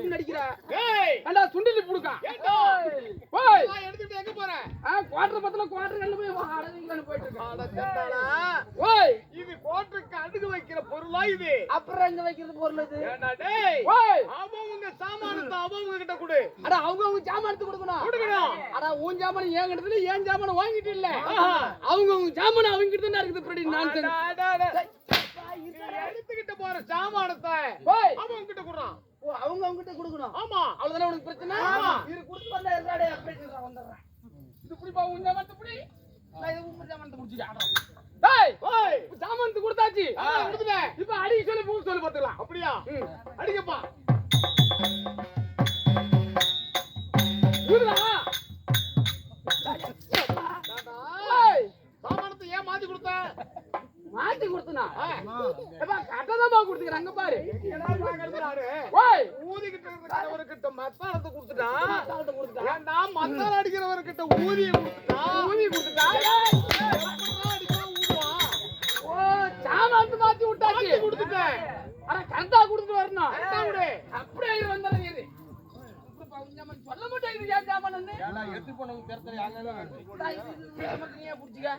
நடிக்கிறா சுண்டிலி புடுக்கா எடுத்துட்டு எங்க போற குவார்டர் பத்தல குவார்டர் கண்டு போய் போயிட்டு இது குவார்டருக்கு அடுக்கு வைக்கிற பொருளா இது அப்புறம் எங்க வைக்கிறது பொருள் இது அவங்க சாமானத்தை அவங்க கிட்ட கொடு அட அவங்க சாமானத்தை கொடுக்கணும் அட உன் சாமான ஏன் கிட்டத்துல ஏன் சாமான வாங்கிட்டு இல்ல அவங்க சாமான அவங்க கிட்ட தான் இருக்குது இப்படி நான் எடுத்துக்கிட்டு போற சாமானத்தை அவங்க கிட்ட கொடுறான் அவங்க கிட்ட கொடுக்கணும் ஆமா அவ்வளவுதானே உனக்கு பிரச்சனை இது கொடுத்து வந்தா எல்லாடே அப்படியே வந்துறேன் இது புடிப்பா உன் சாமானத்தை புடி நான் இது உன் சாமானத்தை புடிச்சிட்டேன் டேய் ஓய் சாமானத்தை கொடுத்தாச்சு கொடுத்துட்டேன் இப்போ அடி சொல்லி பூ சொல்லி பாத்துக்கலாம் அப்படியே அடிங்கப்பா ஊதுடா சாமானத்தை ஏன் மாத்தி கொடுத்த மாத்தி கொடுத்தனா ஏப்பா கட்டதமா கொடுத்துக்கற அங்க பாரு என்னடா பாக்கறதுறாரு ஓய் ஊதிக்கிட்டு இருக்கறவர்கிட்ட மத்தாளத்தை கொடுத்துட்டான் ஏன்டா மத்தாள அடிக்கிறவர்கிட்ட ஊதி கொடுத்துட்டா ஓ சாமான் மாத்தி விட்டாச்சு கொடுத்துட்டேன் அட கரெக்ட்டா கொடுத்துட்டு வரணும் அப்படியே வந்தற நீ சொல்ல மாட்டே இது ஏன் சாமான் எல்லாம் எடுத்து போனவங்க பேர்த்தல யாங்கலாம் நீயே புடிச்சிக்க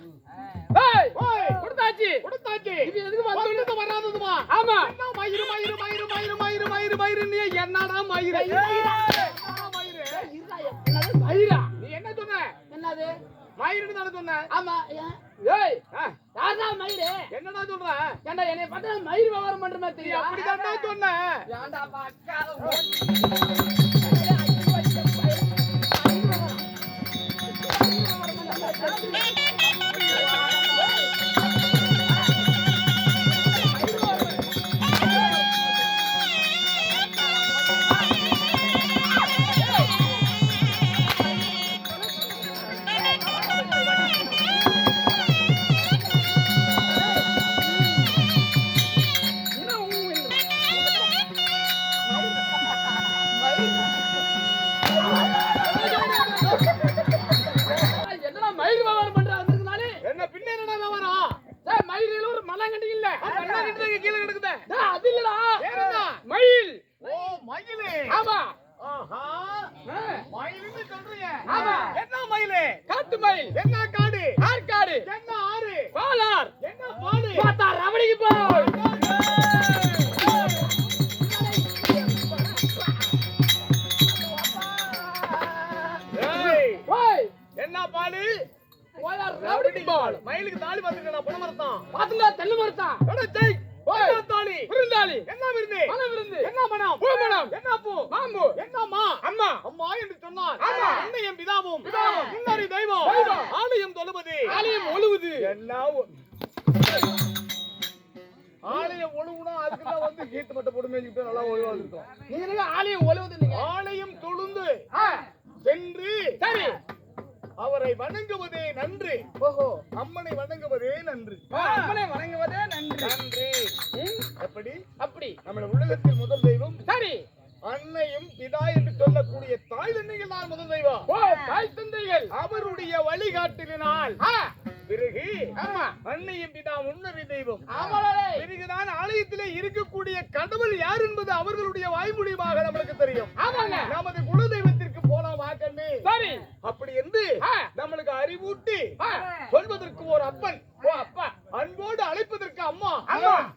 ஏய் ஓய் கொடுத்தாச்சு இது எதுக்கு வந்து வராததுமா ஆமா என்ன மயிரு நீ என்னடா மயிரு மயிரா நீ என்ன சொன்ன என்னது மயிருன்னு தான சொன்ன ஆமா ஏய் யாரா மயிரு என்னடா சொல்ற ஏண்டா என்னைய பார்த்தா மயிர் வியாபாரம் பண்ற மாதிரி தெரியும் அப்படி தான் சொன்னேன் ஏண்டா பக்கால மயிலுக்கு தாலி பாத்துக்கடா பொண்ணு மரத்தான் பாத்துடா தெல்ல மரத்தான் எடா ஜெய் ஓய் தாலி விருந்தாளி என்ன விருந்து மன விருந்து என்ன மனம் பூ மனம் என்ன பூ மாம்பு என்ன மா அம்மா அம்மா என்று சொன்னார் ஆமா அன்னையும் பிதாவும் முன்னறி தெய்வம் ஆலயம் தொழுவது ஆலயம் ஒழுவது எல்லாம் ஆலயம் ஒழுவுனா அதுக்கு தான் வந்து கீத்து மட்ட போடு மேஞ்சிட்டு நல்லா ஒழுவா இருக்கும் நீங்க என்ன ஆலயம் ஒழுவது நீங்க ஆலயம் தொழுந்து சென்று சரி அவரை வணங்குவதே நன்று ஓஹோ அம்மனை வணங்குவதே நன்று அம்மனை வணங்குவதே நன்று எப்படி அப்படி நம்ம உலகத்தில் முதல் தெய்வம் சரி அன்னையும் பிதா என்று சொல்லக்கூடிய தாய் தந்தைகள் தான் முதல் தெய்வம் ஓ தாய் தந்தைகள் அவருடைய வழிகாட்டினால் பிறகு அன்னையும் பிதா முன்னறி தெய்வம் பிறகுதான் ஆலயத்திலே இருக்கக்கூடிய கடவுள் யார் என்பது அவர்களுடைய வாய்மொழியாக நமக்கு தெரியும் நமது குல தெய்வத்திற்கு போலாம் வாக்கண்ணு சரி அப்படி என்று நம்மளுக்கு அறிவூட்டி சொல்வதற்கு ஒரு அப்பன் ஓ அப்பா அன்போடு அழைப்பதற்கு அம்மா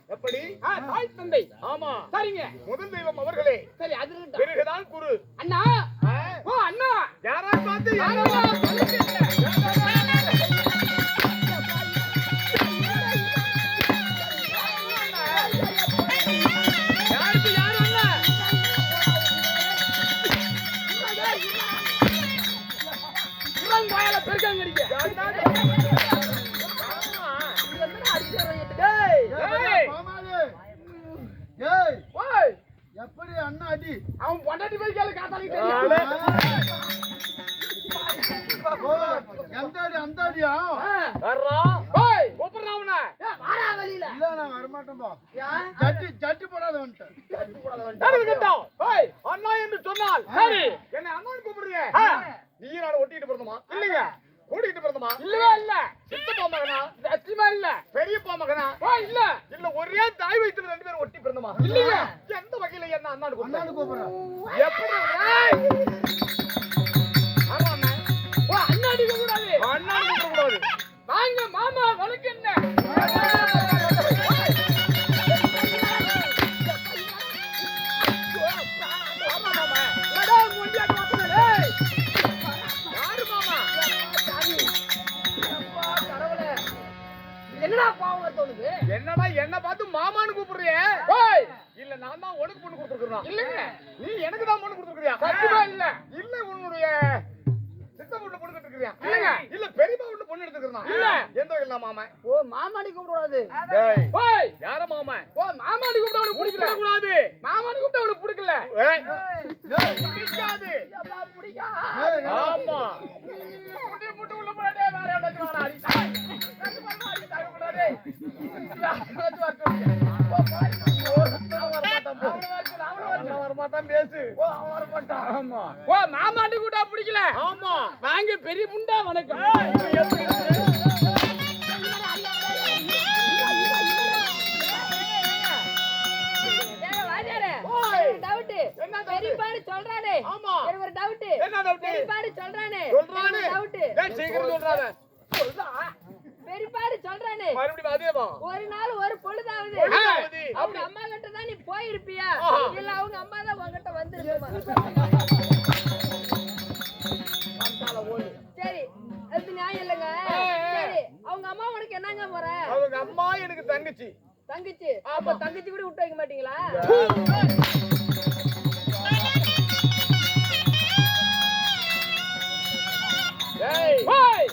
எப்படி தாய் தந்தை ஆமா சரிங்க முதல் தெய்வம் அவர்களே சரி அது பிறகுதான் குரு அண்ணா ஓ அண்ணா யாரா பார்த்து எப்படி அண்ணா அடி அவன் பொண்டாட்டி போய் கேளு காத்தாலிக்கு அந்தாடியா வர்றா ஓய் கூப்பிடுறாவனா வாடா வெளியில இல்ல நான் வர மாட்டேன் பா ஜட்டி போடாத வந்துட்டேன் ஜட்டி போடாத வந்துட்டேன் ஓய் அண்ணா என்று சொன்னால் சரி என்ன அண்ணான்னு கூப்பிடுறியே நீ நான் ஒட்டிட்டு போறதுமா இல்லைங்க ஓடிட்டு போறதுமா இல்லவே இல்ல சித்தப்பா மகனா சத்தியமா இல்ல பெரியப்பா மகனா ஓ இல்ல ஒரே தாய் வயித்துல ரெண்டு பேரும் இல்லைங்க. எந்த வகையில என்ன அண்ணான்னு கூப்பிடுறேன்? எப்படி? ஆமா அண்ணா. ஓ அண்ணாடி கூடாது. அண்ணாடி கூடாது. வாங்க மாமா வணக்கம் என்ன? என்னடா என்ன பார்த்து மாமான்னு கூப்பிடுறிய? இல்ல நான் தான் உனக்கு பொண்ணு கொடுத்துருக்கேன். இல்லங்க நீ எனக்கு தான் பொண்ணு கொடுத்துருக்கியா? சத்தியமா இல்ல. இல்ல உன்னுடைய சித்த பொண்ணு பொண்ணு எடுத்துக்கிறியா? இல்லங்க இல்ல பெரியப்பா பொண்ணு பொண்ணு எடுத்துக்கிறேன். இல்ல எந்த வகையில மாமா? ஓ மாமாடி கூப்பிடாது. டேய் ஓய் யார மாமா? ஓ மாமாடி கூப்பிட்டா உனக்கு பிடிக்கல கூடாது. மாமாடி கூப்பிட்டா உனக்கு பிடிக்கல. ஏய் பிடிக்காது. அப்பா பிடிக்காது. ஆமா முடி முடி உள்ள போடே வேற ஏதாச்சும் வாடா அடி. கத்து பண்ணா அடி தாங்க கூடாது. யாராச்சும் வரட்டும். ஓ பாய் வரமாட்டான் பேசு. ஓ வரமாட்டான். ஆமா ஓ மாமாடி கூப்பிட்டா பிடிக்கல. ஆமா வாங்க பெரிய முண்டா வணக்கம். பெரியப்பாடு சொல்றானே. ஆமா எனக்கு ஒரு டவுட். என்ன டவுட்? பெரியப்பாடு சொல்றானே. சொல்றானே டவுட். டேய் சீக்கிரம் சொல்றானே. சொல்றா. பெரியப்பாடு சொல்றானே. மறுபடியும் அதேவா? ஒரு நாள் ஒரு பொழுதாவது அவங்க அம்மா கிட்ட தான் நீ போயிருப்பியா? இல்ல அவங்க அம்மா தான் உன்கிட்ட வந்திருக்குமா? சரி அது நியாயம் இல்லங்க. சரி அவங்க அம்மா உனக்கு என்னங்க போற? அவங்க அம்மா எனக்கு தங்கச்சி. தங்கச்சி? அப்ப தங்கச்சி கூட விட்டு வைக்க மாட்டீங்களா? டேய் ஓய்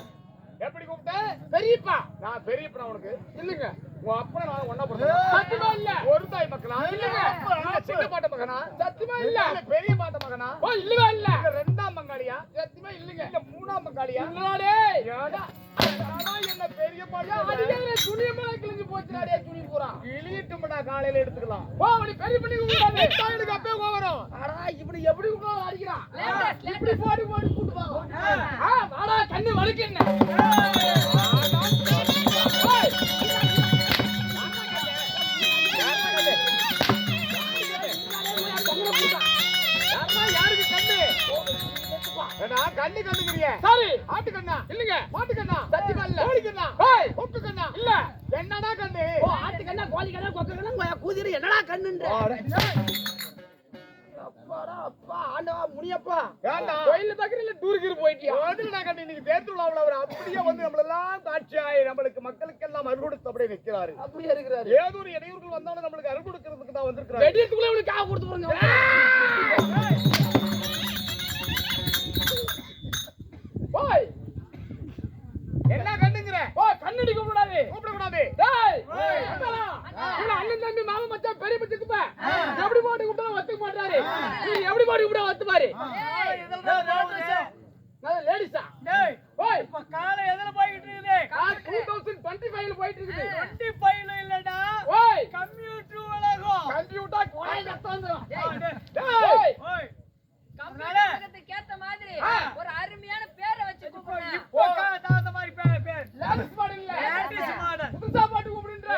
எப்படி கூப்பிட்ட? பெரியப்பா. நான் பெரியப்பா உனக்கு இல்லங்க. உன் அப்பா நான் ஒண்ணா பிறந்தோம். சத்தியமா இல்ல. ஒரு தாய் மக்களா? இல்லங்க. நான் சின்ன பாட்ட மகனா? சத்தியமா இல்ல. பெரிய பாட்ட மகனா? ஓ இல்லவே இல்ல. இரண்டாம் பங்காளியா? சத்தியமா இல்லங்க. இல்ல மூணாம் பங்காளியா? இல்லடே. ஏடா என்ன பெரிய பாட்ட அடியே துணியமா கிழிஞ்சு போச்சுடா துணி பூரா. கிழியட்டும்டா காலையில எடுத்துக்கலாம். ஓ நீ பெரிய பண்ணி கூடாதே. தாயிலுக்கு அப்பே கோவரம். அடா இப்படி எப்படி கூட அடிக்குறான். இப்படி போடி போடி கூட்டு வா. வாடா கண்ணு வலிக்கு என்ன? கண்ணு கண்ணுங்கிறிய சாரி ஆட்டு கண்ணா இல்லங்க மாட்டு கண்ணா சத்தியமா இல்ல கோழி கண்ணா ஏய் கொக்கு கண்ணா இல்ல என்னடா கண்ணு ஓ ஆட்டு கண்ணா கோழி கண்ணா கொக்கு கண்ணா கூதிரி என்னடா கண்ணுன்ற அப்பாடா அப்பா ஆண்டவா முனியப்பா ஏண்டா கோயில்ல தக்கறில டூருக்கு போயிட்டியா ஓடுடா கண்ணு இன்னைக்கு தேர்த்துலாவுல அவர் அப்படியே வந்து நம்மள எல்லாம் தாட்சியாய் நமக்கு மக்களுக்கு எல்லாம் அருள் கொடுத்து அப்படியே நிக்கிறாரு அப்படியே இருக்கிறாரு ஏதோ ஒரு இடையூறுகள் வந்தாலும் நமக்கு அருள் கொடுக்கிறதுக்கு தான் வந்திருக்காரு வெடியத்துக்குள்ள இவனுக்கு காவு கொடுத்து போறங்க ஓய் என்ன கண்ணுங்கற ஓ கண்ணடி கூப்பிடாதே டேய் அண்ணா இல்ல அண்ணன் தம்பி மாமா மச்சான் பெரிய மச்சிக்குப்ப எப்படி போட்டு கூப்பிட்டா ஒத்துக்க மாட்டாரு நீ எப்படி போட்டு கூப்பிட்டா ஒத்து பாரு ஏய் இதெல்லாம் நான் லேடிஸா டேய் ஓய் இப்ப கால எதல போயிட்டு இருக்குது கால் 2025 ல போயிட்டு இருக்குது 25 ல இல்லடா ஓய் கம்ப்யூட்டர் உலகம் கம்ப்யூட்டர் கோலை கத்தந்துரும் டேய் ஓய் கம்ப்யூட்டருக்கு கேத்த மாதிரி ஒரு அருமையான பேரை வச்சு கூப்பிடுங்க இப்போ தாத்த மாதிரி பேர் லேடிஸ் மாடல் இல்ல லேடிஸ் மாடல் புதுசா பாட்டு கூப்பிடுன்ற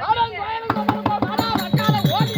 ஆடா கோயிலுக்கு போறோம் வாடா வக்கால ஓடி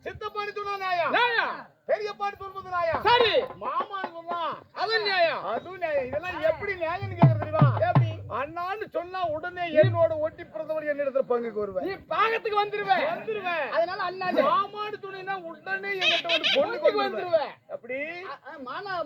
சித்தப்பாடி சொன்னா நியாயம் பெரியப்பாடி சொல்வது நியாயம் சரி மாமா சொன்னா அது நியாயம் இதெல்லாம் எப்படி நியாயம்னு கேக்குறது தெரியுமா எப்படி அண்ணான்னு சொன்னா உடனே என்னோட ஒட்டி பிறந்தவர் என்னிடத்துல பங்குக்கு வருவேன். நீ பாகத்துக்கு வந்துருவேன். அதனால அண்ணா மாமாடு துணைனா உடனே என்கிட்ட வந்து பொண்ணுக்கு வந்துருவேன். அப்படி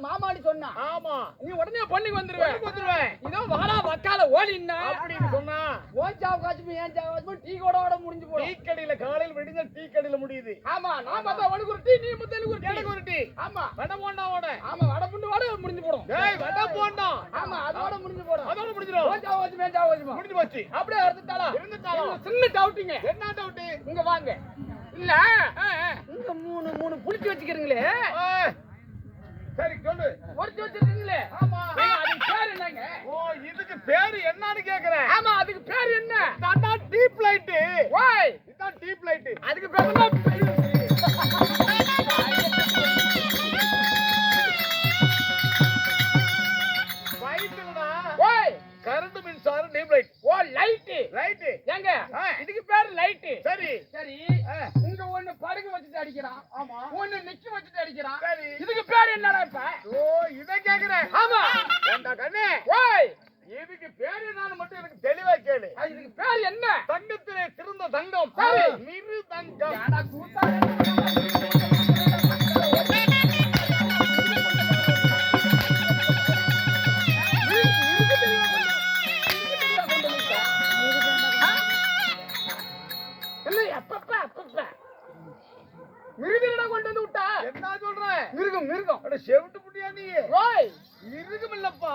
மாமாடி சொன்னா ஆமா நீ உடனே பொண்ணுக்கு வந்துருவேன். இதோ வாடா வக்கால ஓடினா அப்படின்னு சொன்னா ஓன் சாவகாச்சும் ஏன் சாவகாச்சும் டீ கூட முடிஞ்சு போடும். டீ கடையில காலையில் விடிஞ்ச டீ கடையில முடியுது. ஆமா நான் பார்த்தா உனக்கு ஒரு டீ நீ முத்தலுக்கு எனக்கு ஒரு டீ. ஆமா வடை போண்டாவோட ஆமா வடை புண்டு வடை முடிஞ்சு போடும். டேய் வடை போண்டா ஆமா அதோட முடிஞ்சு போடும். அதோட முடிஞ்சிரும். ஓன் சாவகாச்சும் ஏன் சாவகாச்சும் முடிஞ்சு போச்சு. அப்படியே இருந்துட்டாளா சின்ன டவுட்டிங்க. என்ன டவுட்? இங்க வாங்க. இல்ல இங்க மூணு புடிச்சு வச்சுக்கிறீங்களே. சரி சொல்லு. புடிச்சு வச்சிருக்கீங்களே. ஆமா அதுக்கு பேர் என்னங்க? ஓ இதுக்கு பேரு என்னன்னு கேக்குறேன். ஆமா அதுக்கு பேர் என்ன? இதான் டீப் லைட். ஓய் இதான் டீப் லைட். அதுக்கு பேர் என்ன? லைட்னா ஓய் கரண்ட் மின்சாரம் டீப் லைட். ஓ லைட் ரைட். ஏங்க இதுக்கு பேர் லைட். சரி சரி இங்க ஒண்ணு படுக்க வச்சிட்டு அடிக்கிறான். ஆமா ஒண்ணு நிக்க வச்சிட்டு அடிக்கிறான். சரி இதுக்கு பேர் என்னடா இப்ப? ஓ இத கேக்குறேன். ஆமா ஏண்டா கண்ணே ஓய் இதுக்கு பேரு என்னன்னு மட்டும் எனக்கு தெளிவா கேளு. இதுக்கு பேர் என்ன? தங்கத்திலே சிறந்த தங்கம். சரி. மிரு தங்கம். ஏடா கூட்டா மிருகடா கொண்டு வந்து விட்டா என்ன சொல்ற? மிருகம் அட செவிட்டு புட்டியா நீ? ஓய் மிருகம் இல்லப்பா.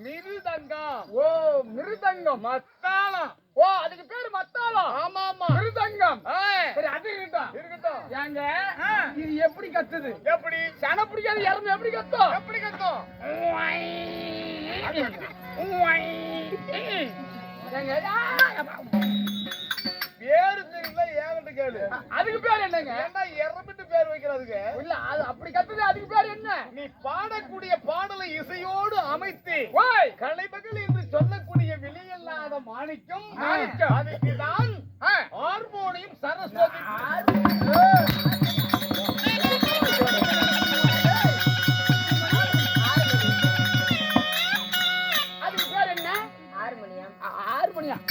மிரு தங்கம். ஓ மிருதங்கம் மத்தாளம். ஓ அதுக்கு பேரு மத்தாளம். ஆமா ஆமா மிருதங்கம். சரி அது இருக்கட்டும். இருக்கட்டும். ஏங்க இது எப்படி கத்துது? எப்படி சன பிடிக்காது எறும்பு எப்படி கத்தும்? எப்படி கத்தும்? ஏங்க பேரு தெரியல ஏகட்ட கேளு. அதுக்கு பேர் என்னங்க? ஏண்டா எறமிட்டு பேர் வைக்கிறதுக்கு? இல்ல அது அப்படி கத்துது. அதுக்கு பேர் என்ன? நீ பாடக்கூடிய பாடலை இசையோடு அமைத்து ஓய் கலைமகள் என்று சொல்லக்கூடிய விலையில்லாத மாணிக்கம். அதுக்குதான் ஹார்மோனியம் சரஸ்வதி. அதுக்கு பேர் என்ன? ஹார்மோனியம். ஹார்மோனியம்.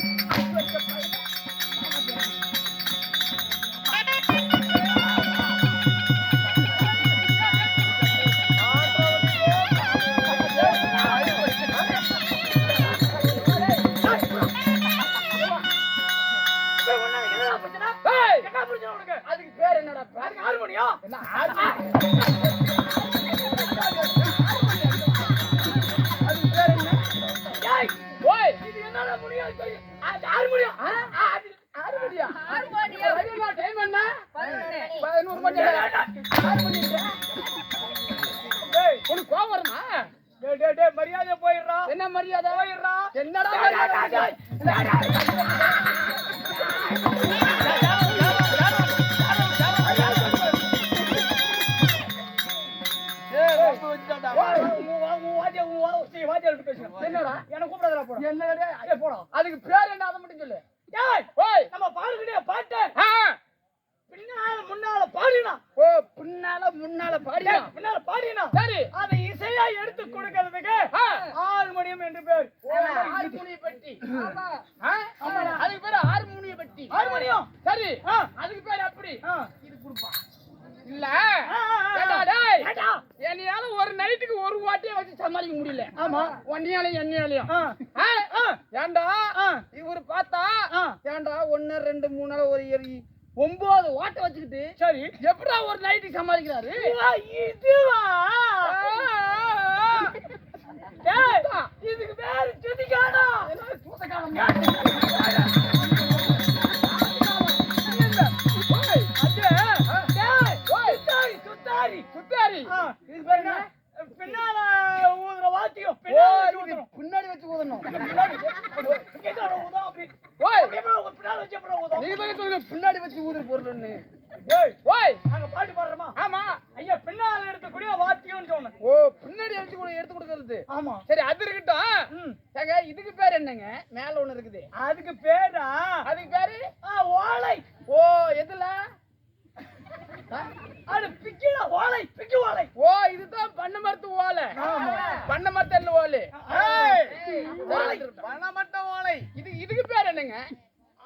அதுக்கு பேர் என்னடா? ஹார்மோனியம். என்ன ஹார்மோனியம்? அதுக்கு பேர் என்ன? ஓய் இது என்னடா முடியும்? அது ஹார்மோனியம். ஹார்மோனியம். ஹார்மோனியம். டைம் என்ன? 11 மணி. ஹார்மோனியம். டேய் உனக்கு கோவம் வருமா? டேய் மரியாதை போயிடுறா. என்ன மரியாதை? போயிடுறா. என்னடா மரியாதை? என்னடா என்ன கூப்பிடாதடா போடா. என்னடா போடா. அதுக்கு பேர் என்ன? அதை மட்டும் சொல்லு. ஓய் நம்ம பாடுகிட்டே பாட்டு ஆ பின்னால முன்னால பாடினா. ஓ பின்னால முன்னால பாடினா. பின்னால பாடினா. சரி அதை இசையா எடுத்து கொடுக்கிறதுக்கு ஹார்மோனியம் என்று பேர். ஹார்மோனிய பெட்டி. ஆமா அதுக்கு பேரு ஹார்மோனிய பெட்டி. ஹார்மோனியம். சரி அதுக்கு பேரு அப்படி இது குடுப்பா. இல்ல ஏடா டேய் என்னையால ஒரு நைட்டுக்கு ஒரு வாட்டியே வச்சு சமாளிக்க முடியல. ஆமா ஒன்னியாலையும் என்னையாலையும் ஏண்டா இவரு பார்த்தா ஏண்டா 1 2 3 ஒரு 9 வாட்டை வச்சுக்கிட்டு சரி எப்படா ஒரு நைட்டுக்கு சமாளிக்கிறாரு? இதுவா இதுக்கு பேரு சுதிகானா. பின்னால ஊதுற வாத்தியம் பின்னாடி வச்சு ஊதணும். பின்னாடி வச்சு ஊதுற பொருள்னு பாட்டு பாடுறோமா? ஆமா ஐயா பின்னால எடுக்கக்கூடிய வாத்தியம் சொன்னேன். ஓ பின்னாடி எடுத்து கொடுக்கறது. ஆமா சரி அது இருக்கட்டும். ஏங்க இதுக்கு பேர் என்னங்க? மேல ஒண்ணு இருக்குது. அதுக்கு பேரா? அதுக்கு பேரு ஓலை. ஓ எதுல? அது பிக்கில ஓலை. பிக்கி ஓலை. ஓ இதுதான் பண்ண மரத்து ஓலை. பண்ண மரத்து ஓலை. பணமட்ட ஓலை. இதுக்கு பேர் என்னங்க?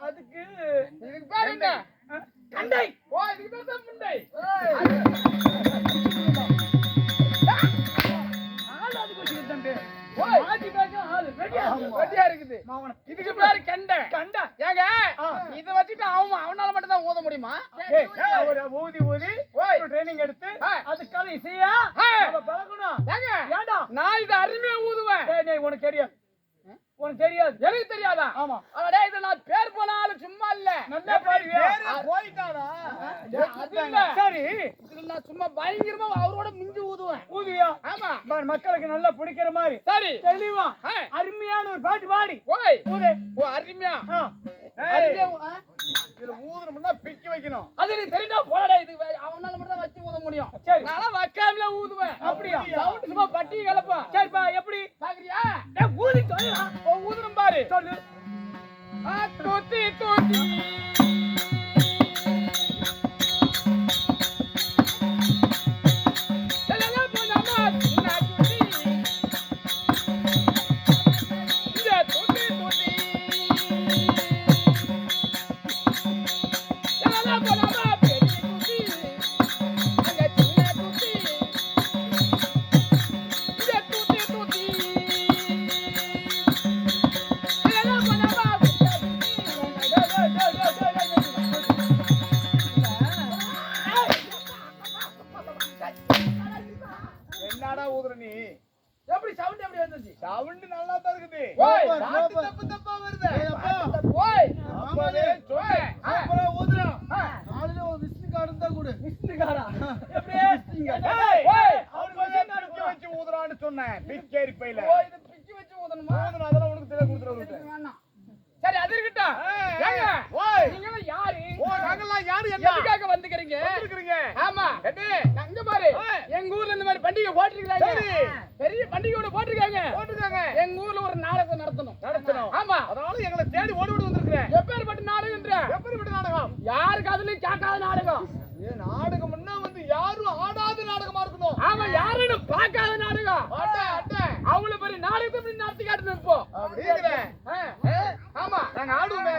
அதுக்கு இதுக்கு பேர் என்ன? கண்டை. ஓ, இதுக்கு பேர் தான் முண்டை. ஆள் அதுக்கு வச்சுக்கிட்டு தம்பி. ஓய், மாத்தி பேசும் ஆளு. வெட்டியா இருக்குது. இதுக்கு பேரு கண்டை. கண்டை. ஏங்க இத வச்சுட்டு அவனால மட்டும் தான் ஊத முடியுமா? ஒரு ஊதி ஊதி ட்ரைனிங் எடுத்து அதுக்கான இசையா நம்ம பழகணும். ஏங்க ஏண்டா நான் இத அருமையா ஊதுவேன். உனக்கு தெரியாது. உனக்கு தெரியாது. எனக்கு தெரியாதா? ஆமா. அடடே இத நான் பேர் போனாலும் சும்மா இல்ல. நல்லா பாருங்க. போயிட்டானா? அது இல்ல. சரி. இதுல நான் சும்மா பயங்கரமா அவரோட மிஞ்சி ஊதுவேன். ஊதுவியா? ஆமா. மக்களுக்கு நல்லா பிடிக்கிற மாதிரி. சரி. தெளிவா அருமையான ஒரு பாட்டு பாடி. ஓய். ஊது. ஓ அருமையா. இதுல ஊதுறோம்னா பிக்கி வைக்கணும். அது நீ தெரிஞ்சா போடா. இது அவனால மட்டும் தான் வச்சு ஊத முடியும். சரி. நான் வைக்காமல ஊதுவேன். அப்படியா? சவுண்ட் சும்மா பட்டி கலப்பா. சரிப்பா எப்படி? பாக்குறியா? ஊதி சொல்லு. ஊதுறோம் பாரு. சொல்லு. தூத்தி தூத்தி என்னடா ஊதுற நீ? எப்படி சவுண்ட் எப்படி வந்துச்சு? சவுண்ட் நல்லா தான் இருக்குது. ஓய், பாட்டு தப்பு தப்பா வருது. ஓய், அப்பவே ஓய், அப்புறம் ஊதுறா. காலையில ஒரு விசில் கார்டு தான் கொடு. விஷ்ணு காரா. எப்படி? ஓய், அவனுக்கு பிக்கி வச்சு ஊதுறான்னு சொன்னேன். பிக்கேரி பையில. ஓ இது பிச்சி வச்சு ஊதணுமா? ஊதுனா அதெல்லாம் உனக்கு தெரிய கொடுத்துறேன். வேணாம். சரி அது இருக்கட்டும். ஏங்க ஓய். நீங்க யாரு? ஓ நாங்கெல்லாம் யாரு என்ன? எதுக்காக வந்துக்கிறீங்க? வந்திருக்கீங்க. ஆமா. எது? அங்க பாரு. எங்க ஊர்ல இந்த மாதிரி பண்டிகை போட்டுருக்காங்க. சரி. பெரிய பண்டிகையோட போட்டுருக்காங்க. போட்டுருக்காங்க. எங்க ஊர்ல ஒரு நாடகம் நடத்தணும். ஆமா. அதனால எங்களை தேடி ஓடி ஓடி வந்திருக்கேன். எப்பேற்பட்ட நாடகம்ன்ற? எப்படிப்பட்ட நாடகம்? யாருக்கு அதுலயும் கேட்காத நாடகம். நாடகம்னா வந்து யாரும் ஆடாத நாடகமா இருக்கணும். ஆமா, யாருன்னு பார்க்காத நாடகம். அவ்வளவு பெரிய நாடகத்தை நடத்தி காட்டணும் இப்போ. அப்படிங்கிறேன். ஆமா, நாங்க ஆடுவோமே.